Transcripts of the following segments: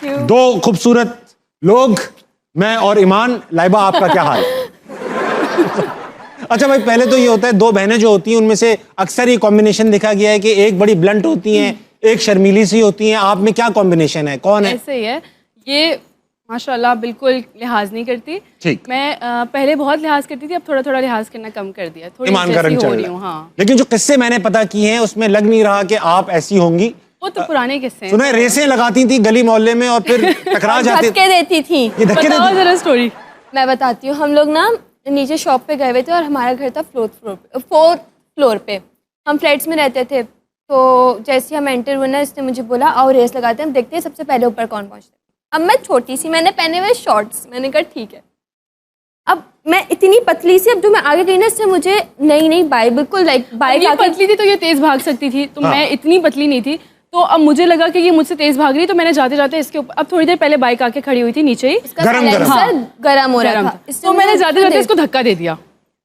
You. दो खूबसूरत लोग, मैं और ईमान। लाइबा, आपका क्या हाल? अच्छा भाई, पहले तो ये होता है, दो बहनें जो होती हैं उनमें से अक्सर ये कॉम्बिनेशन देखा गया है कि एक बड़ी ब्लंट होती हैं, एक शर्मीली सी होती हैं। आप में क्या कॉम्बिनेशन है, कौन है? ऐसे ही है ये, माशाल्लाह बिल्कुल लिहाज नहीं करती। ठीक। मैं पहले बहुत लिहाज करती थी, अब थोड़ा थोड़ा लिहाज करना कम कर दिया, थोड़ी ईमान का जैसी रंग हो चढ़ रही रहा हूँ। है। हाँ, लेकिन जो किस्से मैंने पता किए हैं उसमें लग नहीं रहा कि आप ऐसी होंगी। वो तो पुराने किस्से हैं। सुना है रेसें लगाती थी गली मोहल्ले में और फिर टकरा जाते। धक्के देती थी। ये धक्के बताओ देती? जरा स्टोरी। मैं बताती हूँ, हम लोग ना नीचे शॉप पे गए हुए थे और हमारा घर था फोर्थ फ्लोर पे। हम फ्लैट्स में रहते थे, तो जैसे हम एंटर हुए ना, इसने मुझे बोला आओ रेस लगाते हैं, हम देखते हैं सबसे पहले ऊपर कौन पहुँचता है। अब मैं छोटी सी, मैंने पहने हुए शॉर्ट्स, मैंने कहा ठीक है। अब मैं इतनी पतली सी, अब जो मैं आगे गई ना, इससे मुझे नहीं बाइक, बिल्कुल लाइक बाइक ये पतली थी तो ये तेज भाग सकती थी, तो हाँ। मैं इतनी पतली नहीं थी। तो अब मुझे लगा कि ये मुझसे तेज भाग रही, तो मैंने जाते जाते इसके ऊपर, अब थोड़ी देर पहले बाइक आके खड़ी हुई थी नीचे ही, गरम हो रहा गरम था, था। इससे तो मैंने जाते जाते इसको धक्का दे दिया, अब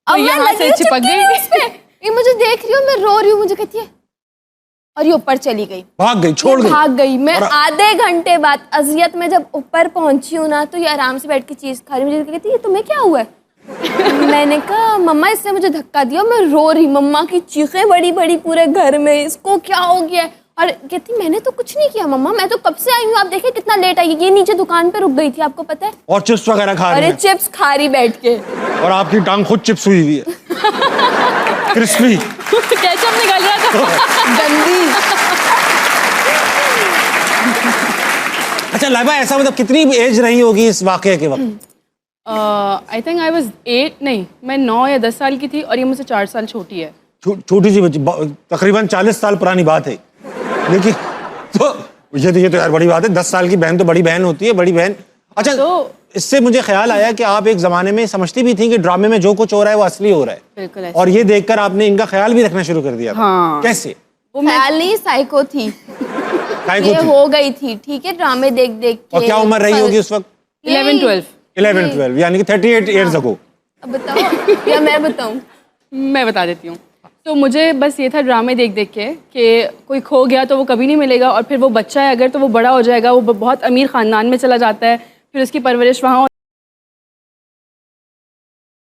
तो मैं यहाँ लगी से हूँ चिपक चिपकी हुई उस पे। गई। ये मुझे देख रही हूँ, मैं रो रही हूँ, मुझे कहती है, और ये ऊपर चली गई, भाग गई, छोड़ गई। भाग गई। मैं और आधे घंटे बाद अजियत में जब ऊपर पहुंची हूँ ना, तो ये आराम से बैठ के चीज खा रही, मुझे कहती है तुम्हें क्या हुआ है? मैंने कहा मम्मा इसने मुझे धक्का दिया। मैं रो रही, मम्मा की चीखें बड़ी बड़ी पूरे घर में, इसको क्या हो गया है? और कहती मैंने तो कुछ नहीं किया मम्मा, मैं तो कब से आई हूँ, आप देखिए कितना लेट आई। ये नीचे दुकान पे रुक गई थी, आपको पता है? और चिप्स वगैरह खा रही अरे हैं। चिप्स खा रही बैठ के, और आपकी टांग खुद चिप्स हुई हुई है, क्रिस्पी। केचप निकल रहा था। गंदी। अच्छा लाइबा, ऐसा मतलब कितनी एज रही होगी इस वाकये के वक्त? आई थिंक आई वाज 8, नहीं मैं 9 या 10 साल की थी, और ये मुझसे 4 साल छोटी है। छोटी सी बच्ची, तकरीबन 40 साल पुरानी बात है। लेकिन तो ये तो यार बड़ी बात है, 10 साल की बहन तो बड़ी बहन होती है, बड़ी बहन। अच्छा, तो इससे मुझे ख्याल आया कि आप एक जमाने में समझती भी थी कि ड्रामे में जो कुछ हो रहा है वो असली हो रहा है, बिल्कुल ऐसे। और ये देखकर आपने इनका ख्याल भी रखना शुरू कर दिया था। हाँ। कैसे? वो मैं ख्याल नहीं, साइको थी, साइको ये थी? हो गई थी, ठीक है, ड्रामे देख देख के। और क्या उम्र रही होगी उस वक्त? 11-12। 11-12, यानी कि 38 ईयर्स अगो। अब बताओ या मैं बताऊं? मैं बता देती हूँ। तो मुझे बस ये था ड्रामे देख देख के कि कोई खो गया तो वो कभी नहीं मिलेगा, और फिर वो बच्चा है अगर तो वो बड़ा हो जाएगा, वो बहुत अमीर ख़ानदान में चला जाता है, फिर उसकी परवरिश वहाँ